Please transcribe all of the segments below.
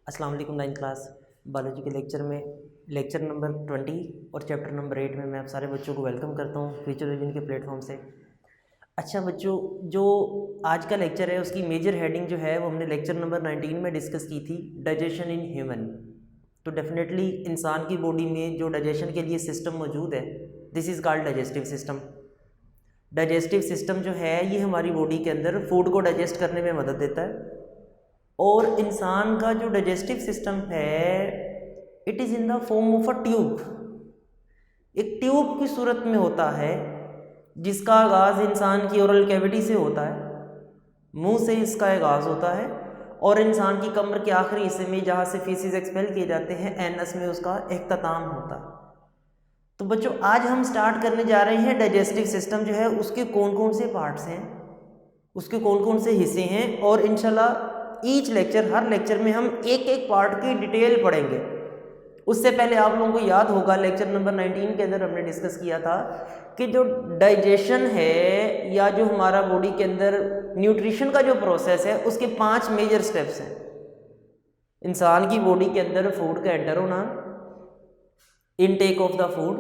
अस्सलाम वालेकुम। 9th class biology के लेक्चर नंबर 20 और चैप्टर नंबर 8 में मैं आप सारे बच्चों को वेलकम करता हूँ फ्यूचर विजन के प्लेटफॉर्म से। अच्छा बच्चों, जो आज का लेक्चर है उसकी मेजर हेडिंग जो है वो हमने लेक्चर नंबर 19 में डिस्कस की थी, डाइजेशन इन ह्यूमन। तो डेफिनेटली इंसान की बॉडी में जो डाइजेशन के लिए सिस्टम मौजूद है, this is called digestive system. Digestive system जो है ये हमारी बॉडी के अंदर फूड को डाइजेस्ट करने में मदद देता है। और इंसान का जो डाइजेस्टिव सिस्टम है it is in the form of a tube. एक ट्यूब की सूरत में होता है जिसका आगाज़ इंसान की ओरल कैविटी से होता है, मुंह से इसका आगाज़ होता है और इंसान की कमर के आखिरी हिस्से में जहाँ से फीसिस एक्सपेल किए जाते हैं एनस में उसका इख्तिताम होता है। तो बच्चों आज हम स्टार्ट करने जा रहे हैं डाइजेस्टिव सिस्टम जो है उसके कौन कौन से पार्ट्स हैं, उसके कौन कौन से हिस्से हैं और इंशाल्लाह ईच लेक्चर हर लेक्चर में हम एक एक पार्ट की डिटेल पढ़ेंगे। उससे पहले आप लोगों को याद होगा लेक्चर नंबर 19 के अंदर हमने डिस्कस किया था कि जो डाइजेशन है या जो हमारा बॉडी के अंदर न्यूट्रिशन का जो प्रोसेस है उसके 5 मेजर स्टेप्स हैं। इंसान की बॉडी के अंदर फूड का एंटर होना, इनटेक ऑफ द फूड,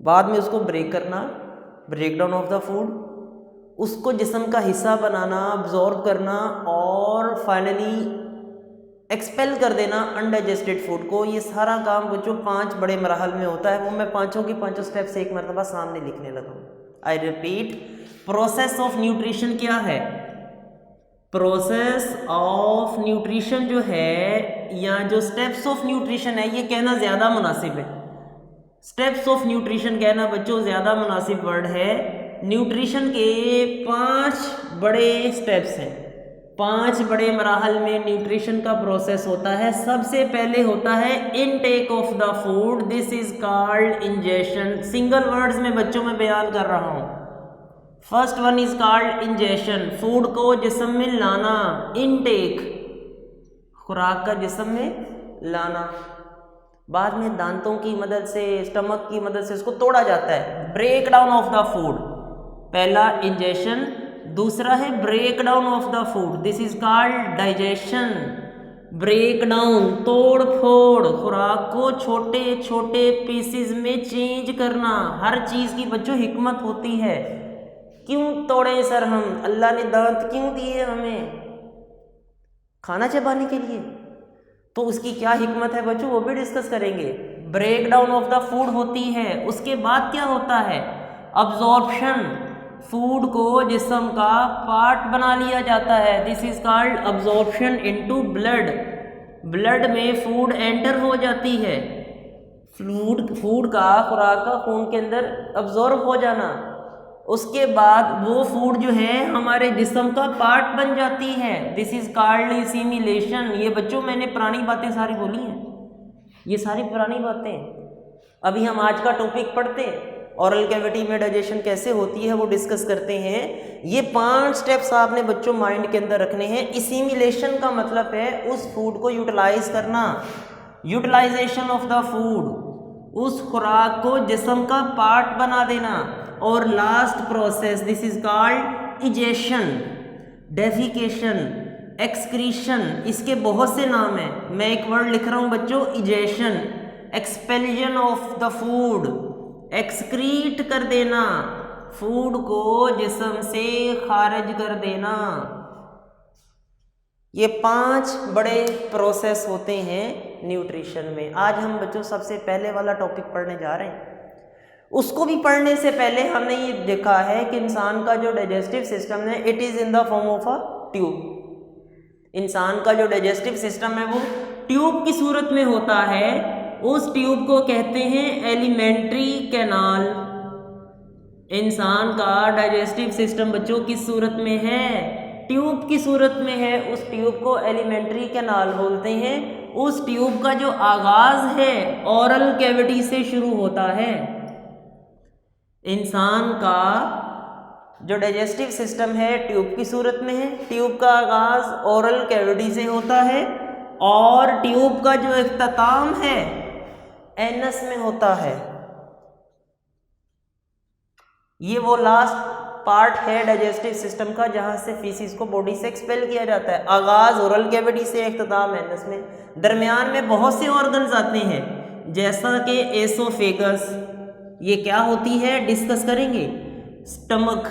बाद में उसको ब्रेक करना, break down of the food, उसको जिस्म का हिस्सा बनाना, अब्जॉर्ब करना और फाइनली एक्सपेल कर देना अनडाइजेस्टेड फूड को। ये सारा काम बच्चों 5 बड़े मराहल में होता है। वो मैं पांचों की पांचों स्टेप्स एक मरतबा सामने लिखने लगा हूँ। I repeat, process of nutrition क्या है? प्रोसेस ऑफ न्यूट्रिशन जो है या जो स्टेप्स ऑफ न्यूट्रिशन है ये कहना ज़्यादा मुनासिब है। स्टेप्स ऑफ न्यूट्रिशन कहना बच्चों ज़्यादा मुनासिब वर्ड है। न्यूट्रिशन के 5 बड़े स्टेप्स हैं, 5 बड़े मराहल में न्यूट्रिशन का प्रोसेस होता है। सबसे पहले होता है intake of the food, this is called ingestion. Single words में बच्चों में बयान कर रहा हूँ। First one is called ingestion, food को जिस्म में लाना, इनटेक खुराक का जिस्म में लाना। बाद में दांतों की मदद से, स्टमक की मदद से उसको तोड़ा जाता है। Break down of the food, पहला इंजेशन, दूसरा है break down of the food, this is called digestion. Break down, तोड़ फोड़, खुराक को छोटे छोटे पीसेस में चेंज करना। हर चीज़ की बच्चों हिकमत होती है। क्यों तोड़े सर हम? अल्लाह ने दांत क्यों दिए हमें? खाना चबाने के लिए। तो उसकी क्या हिकमत है बच्चों वो भी डिस्कस करेंगे। Break down of the food होती है। उसके बाद क्या होता है? अब्जॉर्प्शन, फूड को जिस्म का पार्ट बना लिया जाता है, this is called absorption into blood. Blood में फूड एंटर हो जाती है, फूड का खुराक का खून के अंदर अब्जॉर्ब हो जाना। उसके बाद वो फूड जो है हमारे जिस्म का पार्ट बन जाती है, दिस इज कॉल्ड एसिमिलेशन। ये बच्चों मैंने पुरानी बातें सारी बोली हैं, ये सारी पुरानी बातें। अभी हम आज का टॉपिक पढ़ते हैं, ओरल कैविटी में डाइजेशन कैसे होती है वो डिस्कस करते हैं। ये 5 स्टेप्स आपने बच्चों माइंड के अंदर रखने हैं। एसिमिलेशन का मतलब है उस फूड को यूटिलाइज करना, यूटिलाइजेशन ऑफ द फूड, उस खुराक को जिस्म का पार्ट बना देना। और last process, this is called egestion, defecation, excretion. इसके बहुत से नाम हैं, मैं एक वर्ड लिख रहा हूं बच्चों, egestion, expulsion of the food, excrete कर देना, फूड को जिस्म से खारिज कर देना। ये 5 बड़े प्रोसेस होते हैं न्यूट्रिशन में। आज हम बच्चों सबसे पहले वाला टॉपिक पढ़ने जा रहे हैं। उसको भी पढ़ने से पहले हमने ये देखा है कि इंसान का जो डाइजेस्टिव सिस्टम है it is in the form of a tube. इंसान का जो डाइजेस्टिव सिस्टम है वो ट्यूब की सूरत में होता है। उस ट्यूब को कहते हैं एलिमेंट्री कैनाल। इंसान का डाइजेस्टिव सिस्टम बच्चों किस सूरत में है? ट्यूब की सूरत में है। उस ट्यूब को एलिमेंट्री कैनाल बोलते हैं। उस ट्यूब का जो आगाज है ओरल कैविटी से शुरू होता है। इंसान का जो डाइजेस्टिव सिस्टम है ट्यूब की सूरत में है। ट्यूब का आगाज ओरल कैविटी से होता है और ट्यूब का जो इख्तिताम है एनस में होता है। ये वो लास्ट पार्ट है डाइजेस्टिव सिस्टम का जहाँ से फीसिस को बॉडी से एक्सपेल किया जाता है। आगाज़ ओरल कैविटी से इख्तिताम है इसमें। दरमियान में बहुत से ऑर्गन्स आते हैं जैसा कि एसोफेगस, ये क्या होती है डिस्कस करेंगे। स्टमक,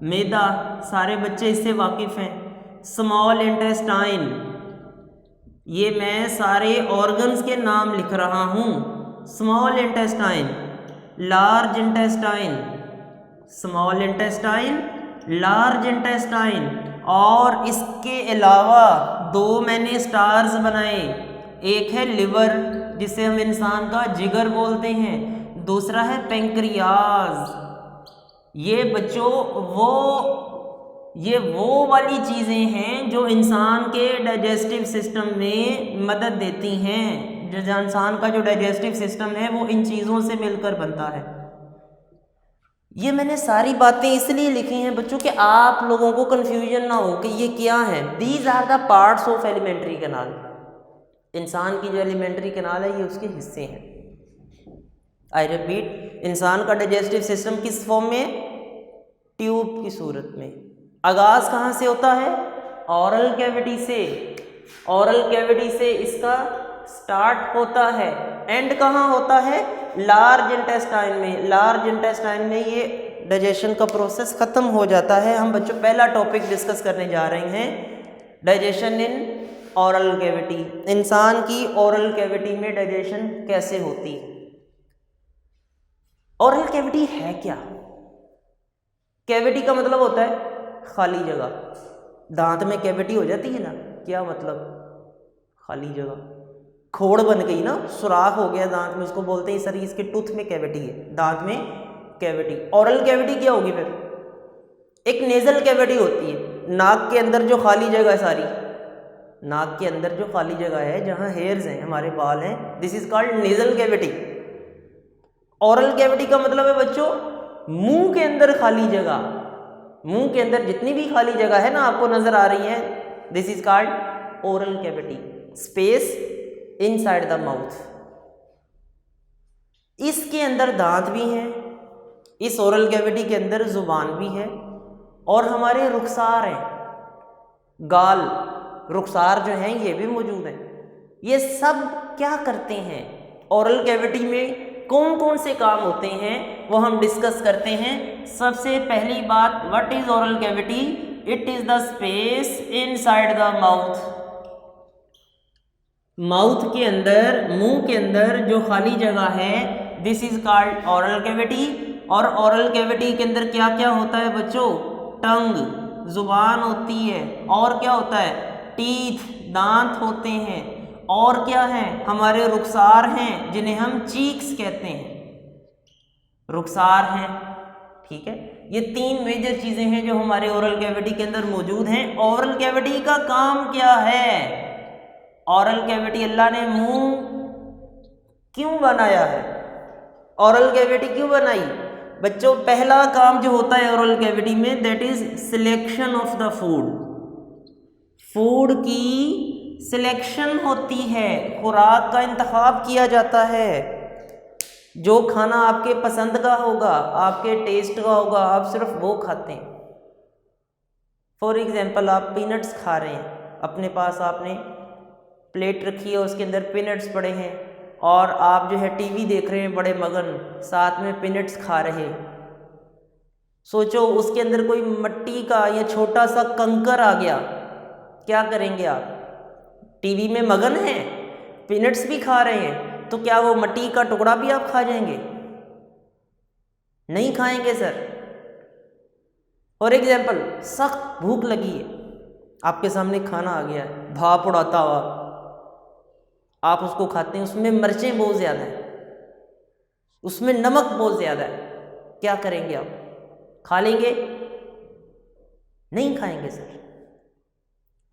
मैदा, सारे बच्चे इससे वाकिफ़ हैं। स्मॉल इंटेस्टाइन, ये मैं सारे ऑर्गन्स के नाम लिख रहा हूँ। Small intestine, large intestine, small intestine, large intestine, और इसके अलावा दो मैंने स्टार्स बनाए। एक है लिवर जिसे हम इंसान का जिगर बोलते हैं, दूसरा है पेंक्रियाज। ये बच्चों वो वाली चीज़ें हैं जो इंसान के डाइजेस्टिव सिस्टम में मदद देती हैं। जो इंसान का जो डाइजेस्टिव सिस्टम है वो इन चीज़ों से मिलकर बनता है। ये मैंने सारी बातें इसलिए लिखी हैं बच्चों कि आप लोगों को कन्फ्यूजन ना हो कि ये क्या है। These are the parts of alimentary canal. इंसान की जो एलिमेंट्री कैनाल है ये उसके हिस्से हैं। आई रिपीट, इंसान का डाइजेस्टिव सिस्टम किस फॉर्म में? ट्यूब की सूरत में। आगाज़ कहाँ से होता है? ऑरल कैविटी से। ऑरल कैविटी से इसका स्टार्ट होता है। एंड कहाँ होता है? लार्ज इंटेस्टाइन में। लार्ज इंटेस्टाइन में ये डाइजेशन का प्रोसेस ख़त्म हो जाता है। हम बच्चों पहला टॉपिक डिस्कस करने जा रहे हैं, डाइजेशन इन ऑरल कैविटी। इंसान की ऑरल कैविटी में डाइजेशन कैसे होती है। ऑरल कैविटी है क्या? कैविटी का मतलब होता है खाली जगह। दांत में कैविटी हो जाती है ना, क्या मतलब? खाली जगह, खोड़ बन गई ना, सुराख हो गया दांत में, उसको बोलते हैं सर इसके टूथ में कैविटी है, दांत में कैविटी। ऑरल कैविटी क्या होगी फिर? एक नेजल कैविटी होती है, नाक के अंदर जो खाली जगह है सारी, नाक के अंदर जो खाली जगह है जहाँ हेयर्स हैं, हमारे बाल हैं, this is called nasal cavity. Oral cavity का मतलब है बच्चों मुंह के अंदर खाली जगह। मुंह के अंदर जितनी भी खाली जगह है ना आपको नजर आ रही है, this is called oral cavity, space inside the mouth. इसके अंदर दांत भी हैं, इस ओरल कैविटी के अंदर जुबान भी है, और हमारे रुखसार हैं, गाल, रुखसार जो हैं ये भी मौजूद हैं। ये सब क्या करते हैं? ओरल कैविटी में कौन कौन से काम होते हैं वो हम डिस्कस करते हैं। सबसे पहली बात, what is oral cavity? It is the space inside the mouth. Mouth के अंदर, मुंह के अंदर जो खाली जगह है, this is called oral cavity. और ओरल कैविटी के अंदर क्या क्या होता है बच्चों? टंग, जुबान होती है, और क्या होता है? टीथ, दांत होते हैं, और क्या है? हमारे रुखसार हैं जिन्हें हम चीक्स कहते हैं, रुखसार हैं। ठीक है, ये तीन मेजर चीजें हैं जो हमारे ओरल कैविटी के अंदर मौजूद हैं। ओरल कैविटी का काम क्या है? ओरल कैविटी, अल्लाह ने मुंह क्यों बनाया है? ओरल कैविटी क्यों बनाई बच्चों? पहला काम जो होता है ओरल कैविटी में, that is selection of the food. Food की सिलेक्शन होती है, खुराक का इंतखाब किया जाता है। जो खाना आपके पसंद का होगा, आपके टेस्ट का होगा, आप सिर्फ वो खाते हैं। फॉर एग्जाम्पल, आप पीनट्स खा रहे हैं, अपने पास आपने प्लेट रखी है, उसके अंदर पीनट्स पड़े हैं, और आप जो है टीवी देख रहे हैं बड़े मगन, साथ में पीनट्स खा रहे हैं। सोचो उसके अंदर कोई मिट्टी का या छोटा सा कंकर आ गया, क्या करेंगे आप? टीवी में मगन है, पीनट्स भी खा रहे हैं, तो क्या वो मिट्टी का टुकड़ा भी आप खा जाएंगे? नहीं खाएंगे सर। फॉर एग्जाम्पल, सख्त भूख लगी है, आपके सामने खाना आ गया है भाप उड़ाता हुआ, आप उसको खाते हैं, उसमें मिर्चें बहुत ज़्यादा हैं, उसमें नमक बहुत ज़्यादा है, क्या करेंगे आप? खा लेंगे? नहीं खाएंगे सर।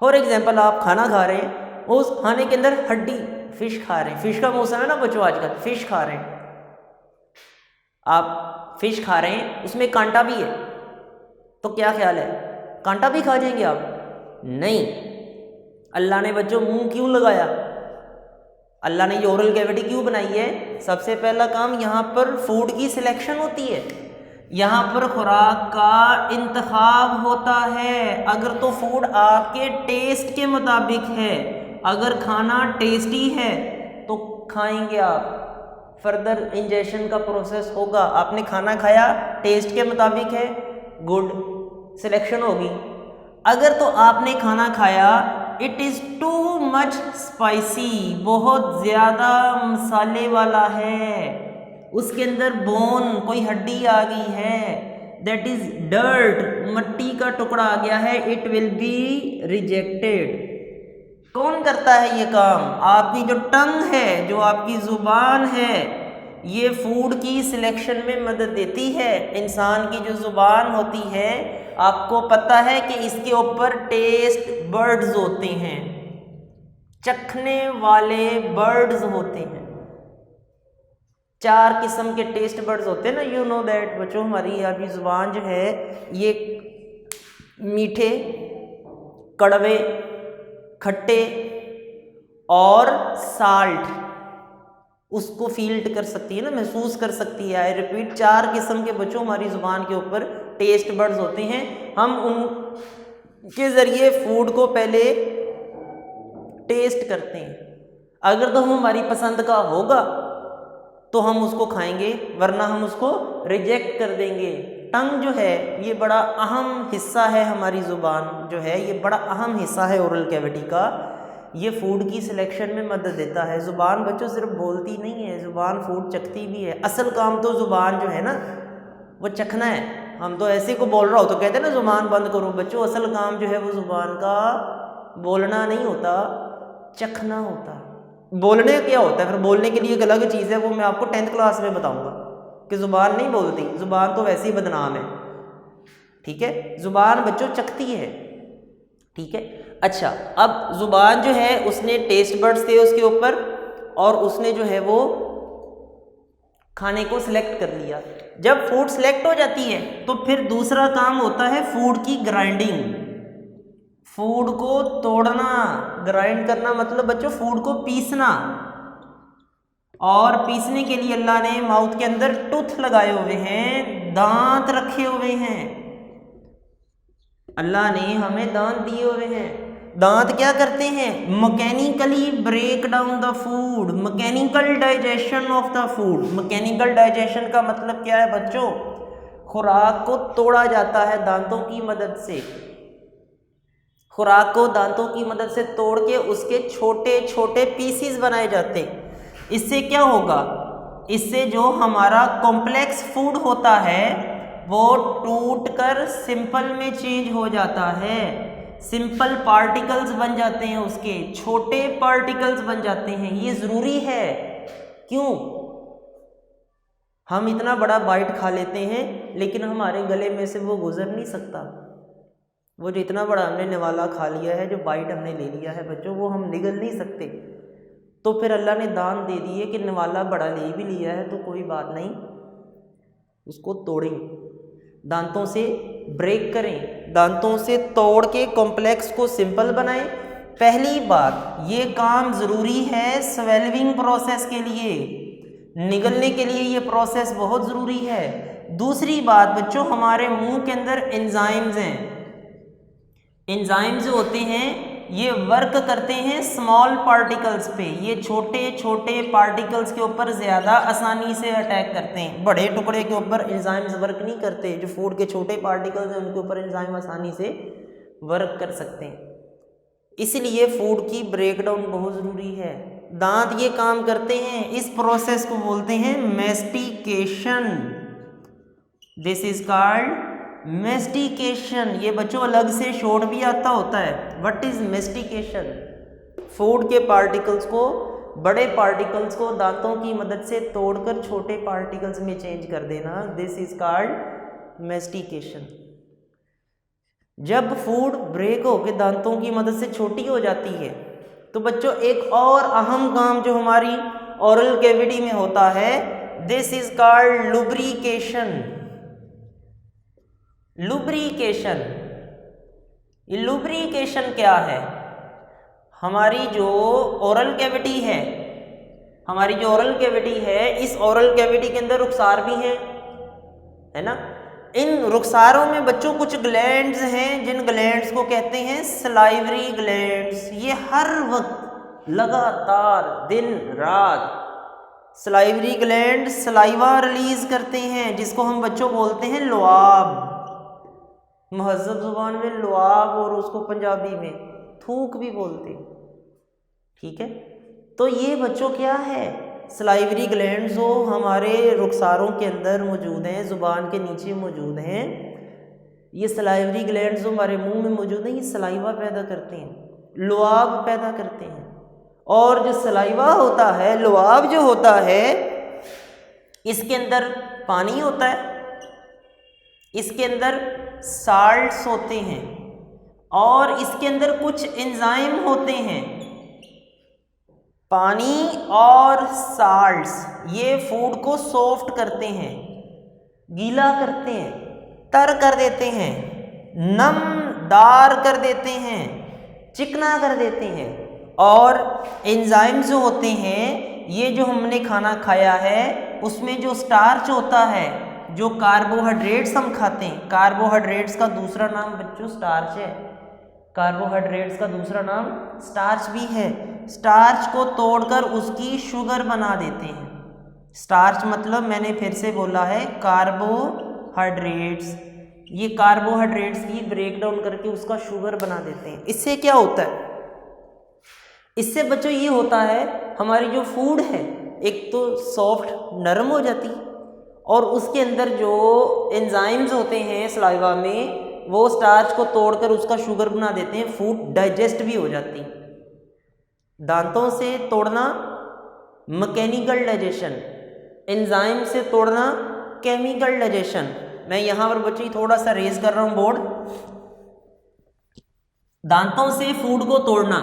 फॉर एग्जाम्पल, आप खाना खा रहे हैं, उस खाने के अंदर हड्डी, फिश खा रहे हैं, फिश का मौसम है ना बच्चों आजकल, फिश खा रहे हैं, आप फिश खा रहे हैं, उसमें कांटा भी है, तो क्या ख्याल है, कांटा भी खा जाएंगे आप? नहीं। अल्लाह ने बच्चों मुंह क्यों लगाया? अल्लाह ने ये ओरल कैविटी क्यों बनाई है? सबसे पहला काम, यहाँ पर फूड की सिलेक्शन होती है। यहाँ पर खुराक का इंतखाब होता है। अगर तो फूड आपके टेस्ट के मुताबिक है, अगर खाना टेस्टी है तो खाएंगे आप, फर्दर इंजेक्शन का प्रोसेस होगा। आपने खाना खाया, टेस्ट के मुताबिक है, गुड, सिलेक्शन होगी। अगर तो आपने खाना खाया it is too much spicy, बहुत ज़्यादा मसाले वाला है, उसके अंदर बोन, कोई हड्डी आ गई है, दैट इज डर्ट, मट्टी का टुकड़ा आ गया है, इट विल बी रिजेक्टेड। कौन करता है ये काम? आपकी जो टंग है, जो आपकी ज़ुबान है, ये फूड की सिलेक्शन में मदद देती है। इंसान की जो ज़ुबान होती है, आपको पता है कि इसके ऊपर टेस्ट बर्ड्स होते हैं, चखने वाले बर्ड्स होते हैं। 4 किस्म के टेस्ट बर्ड्स होते हैं ना, यू नो दैट बच्चों। हमारी आपकी ज़ुबान जो है ये मीठे, कड़वे, खट्टे और साल्ट उसको फील कर सकती है ना, महसूस कर सकती है। आई रिपीट, 4 किस्म के बच्चों हमारी ज़ुबान के ऊपर टेस्ट बर्ड्स होते हैं। हम उनके ज़रिए फूड को पहले टेस्ट करते हैं। अगर तो हमारी पसंद का होगा तो हम उसको खाएंगे, वरना हम उसको रिजेक्ट कर देंगे। टंग जो है ये बड़ा अहम हिस्सा है, हमारी ज़ुबान जो है ये बड़ा अहम हिस्सा है ओरल कैविटी का। ये फूड की सिलेक्शन में मदद देता है। ज़ुबान बच्चों सिर्फ बोलती नहीं है, ज़ुबान फूड चखती भी है। असल काम तो ज़ुबान जो है ना वो चखना है। हम तो ऐसे को बोल रहा हो तो कहते हैं ना ज़ुबान बंद करो, बच्चों असल काम जो है वो ज़ुबान का बोलना नहीं होता, चखना होता। बोलने क्या होता है? फिर बोलने के लिए एक अलग चीज़ है, वो मैं आपको 10th क्लास में बताऊंगा कि ज़ुबान नहीं बोलती, ज़ुबान तो वैसे ही बदनाम है, ठीक है। ज़ुबान बच्चों चखती है, ठीक है। अच्छा, अब ज़ुबान जो है उसने टेस्ट बर्ड्स थे उसके ऊपर, और उसने जो है वो खाने को सिलेक्ट कर लिया। जब फूड सिलेक्ट हो जाती है तो फिर दूसरा काम होता है फूड की ग्राइंडिंग, फूड को तोड़ना। ग्राइंड करना मतलब बच्चों फूड को पीसना, और पीसने के लिए अल्लाह ने माउथ के अंदर टूथ लगाए हुए हैं, दांत रखे हुए हैं। अल्लाह ने हमें दांत दिए हुए हैं। दांत क्या करते हैं? Mechanically break down the food, mechanical digestion of the food. Mechanical digestion का मतलब क्या है बच्चों? खुराक को तोड़ा जाता है दांतों की मदद से। खुराक को दांतों की मदद से तोड़ के उसके छोटे छोटे पीसीज बनाए जाते हैं। इससे क्या होगा? इससे जो हमारा कॉम्प्लेक्स फूड होता है वो टूटकर सिंपल में चेंज हो जाता है। सिंपल पार्टिकल्स बन जाते हैं, उसके छोटे पार्टिकल्स बन जाते हैं। ये ज़रूरी है। क्यों? हम इतना बड़ा बाइट खा लेते हैं लेकिन हमारे गले में से वो गुजर नहीं सकता। वो जो इतना बड़ा हमने निवाला खा लिया है, जो बाइट हमने ले लिया है बच्चों, वो हम निगल नहीं सकते। तो फिर अल्लाह ने दान दे दिए कि निवाला बड़ा ले भी लिया है तो कोई बात नहीं, उसको तोड़ें, दांतों से ब्रेक करें, दांतों से तोड़ के कॉम्प्लेक्स को सिंपल बनाएं। पहली बात, ये काम ज़रूरी है स्वेल्विंग प्रोसेस के लिए, निगलने के लिए ये प्रोसेस बहुत ज़रूरी है। दूसरी बात बच्चों, हमारे मुंह के अंदर एंजाइम्स हैं। एंजाइम्स जो होते हैं ये वर्क करते हैं स्मॉल पार्टिकल्स पे। ये छोटे छोटे पार्टिकल्स के ऊपर ज़्यादा आसानी से अटैक करते हैं, बड़े टुकड़े के ऊपर एंजाइम्स वर्क नहीं करते। जो फूड के छोटे पार्टिकल्स हैं उनके ऊपर एंजाइम आसानी से वर्क कर सकते हैं। इसलिए फूड की ब्रेकडाउन बहुत ज़रूरी है। दांत ये काम करते हैं, इस प्रोसेस को बोलते हैं mastication. This is called mastication. ये बच्चों अलग से शॉर्ट भी आता होता है। What is mastication? फूड के पार्टिकल्स को, बड़े पार्टिकल्स को दांतों की मदद से तोड़कर छोटे पार्टिकल्स में चेंज कर देना। This is called mastication. जब फूड ब्रेक होकर दांतों की मदद से छोटी हो जाती है तो बच्चों एक और अहम काम जो हमारी ओरल कैविटी में होता है, this is called lubrication. Lubrication, ये लुब्रिकेशन क्या है? हमारी जो ओरल कैविटी है, हमारी जो ओरल कैविटी है, इस ओरल कैविटी के अंदर रुखसार भी है ना। इन रुखसारों में बच्चों कुछ ग्लैंड्स हैं जिन ग्लैंड्स को कहते हैं सलाइवरी ग्लैंड्स। ये हर वक्त लगातार दिन रात सलाइवरी ग्लैंड सलाइवा रिलीज करते हैं, जिसको हम बच्चों बोलते हैं लुआब। महज़ब जुबान में लुआब और उसको पंजाबी में थूक भी बोलते हैं। ठीक है, तो ये बच्चों क्या है, सलाइवरी ग्लैंड जो हमारे रुखसारों के अंदर मौजूद हैं, ज़ुबान के नीचे मौजूद हैं। ये सलाइवरी ग्लैंड जो हमारे मुंह में मौजूद हैं, ये सलाइवा पैदा करते हैं, लुआब पैदा करते हैं। और जो सलाइवा होता है, लुआब जो होता है, इसके अंदर पानी होता है, इसके अंदर साल्ट्स होते हैं और इसके अंदर कुछ एंजाइम होते हैं। पानी और साल्ट्स ये फूड को सॉफ्ट करते हैं, गीला करते हैं, तर कर देते हैं, नमदार कर देते हैं, चिकना कर देते हैं। और एंजाइम जो होते हैं, ये जो हमने खाना खाया है उसमें जो स्टार्च होता है, जो कार्बोहाइड्रेट्स हम खाते हैं, कार्बोहाइड्रेट्स का दूसरा नाम बच्चों स्टार्च है। कार्बोहाइड्रेट्स का दूसरा नाम स्टार्च भी है। स्टार्च को तोड़कर उसकी शुगर बना देते हैं। स्टार्च मतलब मैंने फिर से बोला है कार्बोहाइड्रेट्स। ये कार्बोहाइड्रेट्स की ब्रेक डाउन करके उसका शुगर बना देते हैं। इससे क्या होता है, इससे बच्चों ये होता है हमारी जो फूड है एक तो सॉफ्ट नरम हो जाती है और उसके अंदर जो एंजाइम्स होते हैं सलाइवा में वो स्टार्च को तोड़कर उसका शुगर बना देते हैं, फूड डाइजेस्ट भी हो जाती। दांतों से तोड़ना मैकेनिकल डाइजेशन, एंजाइम से तोड़ना केमिकल डाइजेशन। मैं यहाँ पर बच्ची थोड़ा सा रेज कर रहा हूँ बोर्ड। दांतों से फूड को तोड़ना,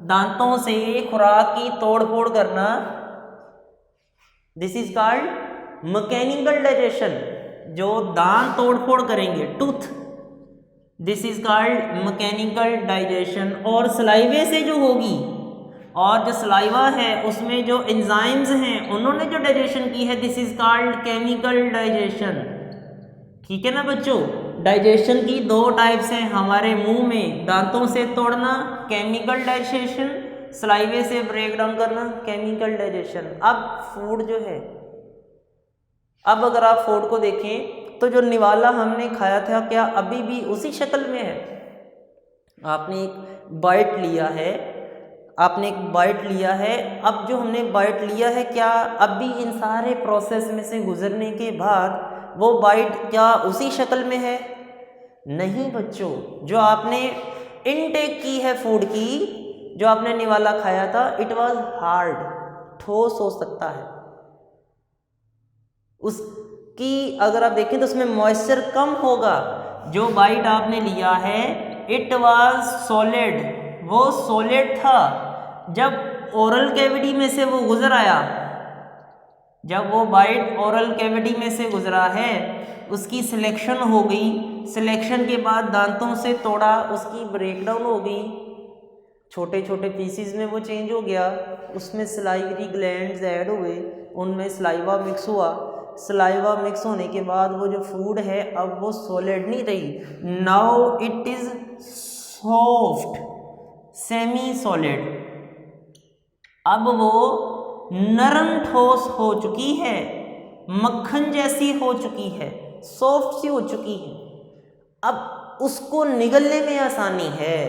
दांतों से खुराक की तोड़ फोड़ करना, this is called mechanical digestion. जो दांत तोड़ फोड़ करेंगे, tooth, this is called mechanical digestion. और सलाइवे से जो होगी, और जो सलाइवा है उसमें जो एंजाइम्स हैं उन्होंने जो डाइजेशन की है, this is called chemical digestion. ठीक है ना बच्चों, डाइजेशन की दो टाइप्स हैं हमारे मुंह में, दांतों से तोड़ना केमिकल डाइजेशन, सलाइवे से ब्रेक डाउन करना केमिकल डाइजेशन। अब फूड जो है, अब अगर आप फूड को देखें तो जो निवाला हमने खाया था क्या अभी भी उसी शक्ल में है? आपने एक बाइट लिया है, आपने एक बाइट लिया है, अब जो हमने बाइट लिया है क्या अभी इन सारे प्रोसेस में से गुजरने के बाद वो बाइट क्या उसी शक्ल में है? नहीं बच्चों, जो आपने इनटेक की है फूड की, जो आपने निवाला खाया था, इट वाज हार्ड, ठोस हो सकता है। उसकी अगर आप देखें तो उसमें मॉइस्चर कम होगा। जो बाइट आपने लिया है इट वाज सॉलिड, वो सॉलिड था। जब ओरल कैविटी में से वो गुजर आया, जब वो बाइट ओरल कैविटी में से गुजरा है, उसकी सिलेक्शन हो गई, सिलेक्शन के बाद दांतों से तोड़ा, उसकी ब्रेकडाउन हो गई, छोटे छोटे पीसीज में वो चेंज हो गया, उसमें सलाइवरी ग्लैंड्स ऐड हुए, उनमें सलाइवा मिक्स हुआ, सलाइवा मिक्स होने के बाद वो जो फूड है अब वो सॉलिड नहीं रही, now it is soft, semi solid. अब वो नरम ठोस हो चुकी है, मक्खन जैसी हो चुकी है, सॉफ्ट सी हो चुकी है। अब उसको निगलने में आसानी है।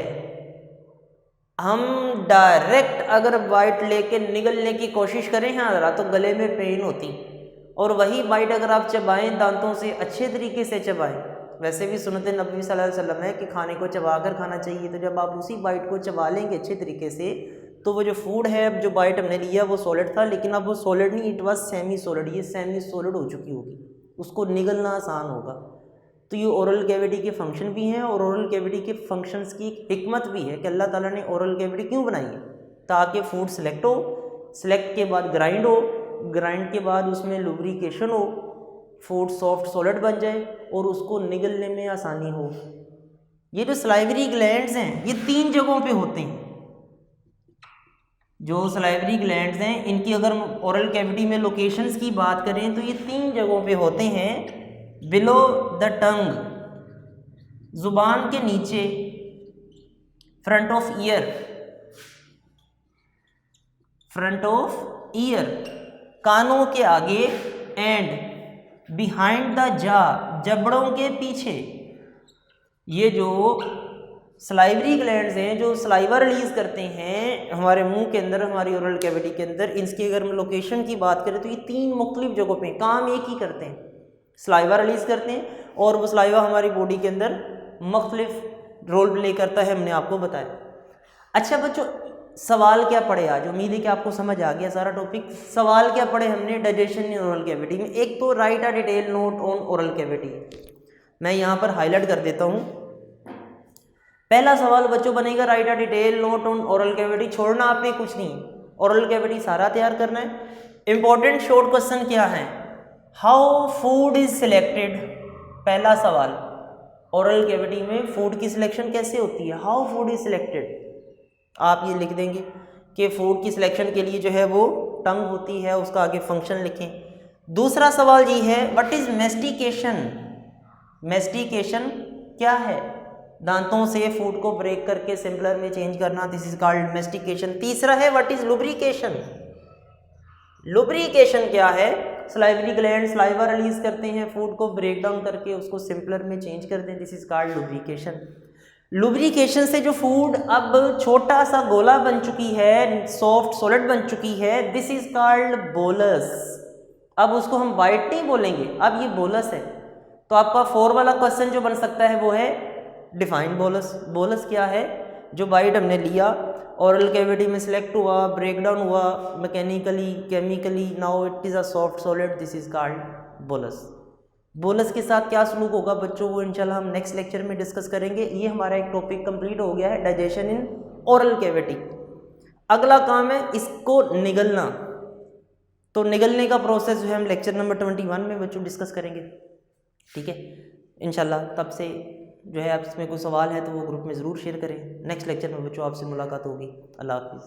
हम डायरेक्ट अगर बाइट लेके निगलने की कोशिश करें हाँ ज़रा तो गले में पेन होती, और वही बाइट अगर आप चबाएं दांतों से, अच्छे तरीके से चबाएं। वैसे भी सुन्नत नबी सल्लल्लाहु अलैहि वसल्लम है कि खाने को चबा कर खाना चाहिए, तो जब आप उसी बाइट को चबा लेंगे अच्छे तरीके से तो वो जो फूड है, अब जो बाइट हमने लिया वो सॉलिड था, लेकिन अब वो सॉलिड नहीं, इट वाज सेमी सॉलिड, ये सेमी सॉलिड हो चुकी होगी, उसको निगलना आसान होगा। तो ये ओरल कैविटी के फंक्शन भी हैं, और ओरल कैविटी के फंक्शंस की हिकमत भी है कि अल्लाह ताला ने ओरल कैविटी क्यों बनाई है, ताकि फूड सेलेक्ट हो, सेलेक्ट के बाद ग्राइंड हो, ग्राइंड के बाद उसमें लुब्रिकेशन हो, फूड सॉफ्ट सॉलिड बन जाए और उसको निगलने में आसानी हो। ये जो सलाइवरी ग्लैंड्स हैं ये 3 जगहों पे होते हैं। जो सलाइवरी ग्लैंड्स हैं इनकी अगर ओरल कैविटी में लोकेशंस की बात करें तो ये 3 जगहों पे होते हैं। बिलो द टंग, जुबान के नीचे, front of year, front of year, कानों के आगे, एंड बिहाइंड द जा, जबड़ों के पीछे। ये जो सलाइवरी ग्लैंड्स हैं जो सलाइवा रिलीज करते हैं हमारे मुंह के अंदर, हमारी ओरल कैविटी के अंदर, इसकी अगर हम लोकेशन की बात करें तो ये 3 मुख्तलिफ जगहों पे काम एक ही करते हैं, सलाइवा रिलीज करते हैं और वो सलाइवा हमारी बॉडी के अंदर मुख्तलिफ रोल प्ले करता है, हमने आपको बताया। अच्छा बच्चों, सवाल क्या पढ़े आज? उम्मीद है कि आपको समझ आ गया सारा टॉपिक। सवाल क्या पढ़े हमने डाइजेशन इन ओरल कैविटी में? एक तो right a detail note on oral cavity, मैं यहाँ पर हाईलाइट कर देता हूँ। पहला सवाल बच्चों बनेगा right a detail note on oral cavity, छोड़ना आपने कुछ नहीं, ओरल कैविटी सारा तैयार करना है। इंपॉर्टेंट शॉर्ट क्वेश्चन क्या है? हाउ फूड इज सिलेक्टेड, पहला सवाल, ओरल कैविटी में फूड की सिलेक्शन कैसे होती है? हाउ फूड इज सिलेक्टेड, आप ये लिख देंगे कि फूड की सिलेक्शन के लिए जो है वो टंग होती है, उसका आगे फंक्शन लिखें। दूसरा सवाल ये है व्हाट इज मेस्टिकेशन, मेस्टिकेशन क्या है? दांतों से फूड को ब्रेक करके सिंपलर में चेंज करना, दिस इज कॉल्ड मेस्टिकेशन। तीसरा है व्हाट इज लुब्रिकेशन, लुब्रिकेशन क्या है? सलाइवरी ग्लैंड सलाइवा रिलीज करते हैं, फूड को ब्रेक डाउन करके उसको सिंपलर में चेंज कर दें, this is called lubrication. Lubrication से जो फूड अब छोटा सा गोला बन चुकी है, सॉफ्ट सॉलिड बन चुकी है, दिस इज कॉल्ड बोलस। अब उसको हम वाइट नहीं बोलेंगे, अब ये बोलस है। तो आपका 4 वाला क्वेश्चन जो बन सकता है वो है डिफाइन बोलस। बोलस क्या है? जो बाइट हमने लिया, ओरल कैविटी में सिलेक्ट हुआ, ब्रेक डाउन हुआ mechanically, chemically, now it is a soft solid, this is called bolus. Bolus के साथ क्या सलूक होगा बच्चों, वो इंशाल्लाह हम नेक्स्ट लेक्चर में डिस्कस करेंगे। ये हमारा एक टॉपिक कंप्लीट हो गया है, डाइजेशन इन ओरल कैविटी। अगला काम है इसको निगलना, तो निगलने का प्रोसेस जो है हम लेक्चर नंबर 21 में बच्चों डिस्कस करेंगे, ठीक है इंशाल्लाह। तब से जो है आप इसमें कोई सवाल है तो वो ग्रुप में ज़रूर शेयर करें। नेक्स्ट लेक्चर में बच्चों आपसे मुलाकात होगी। अल्लाह हाफिज़।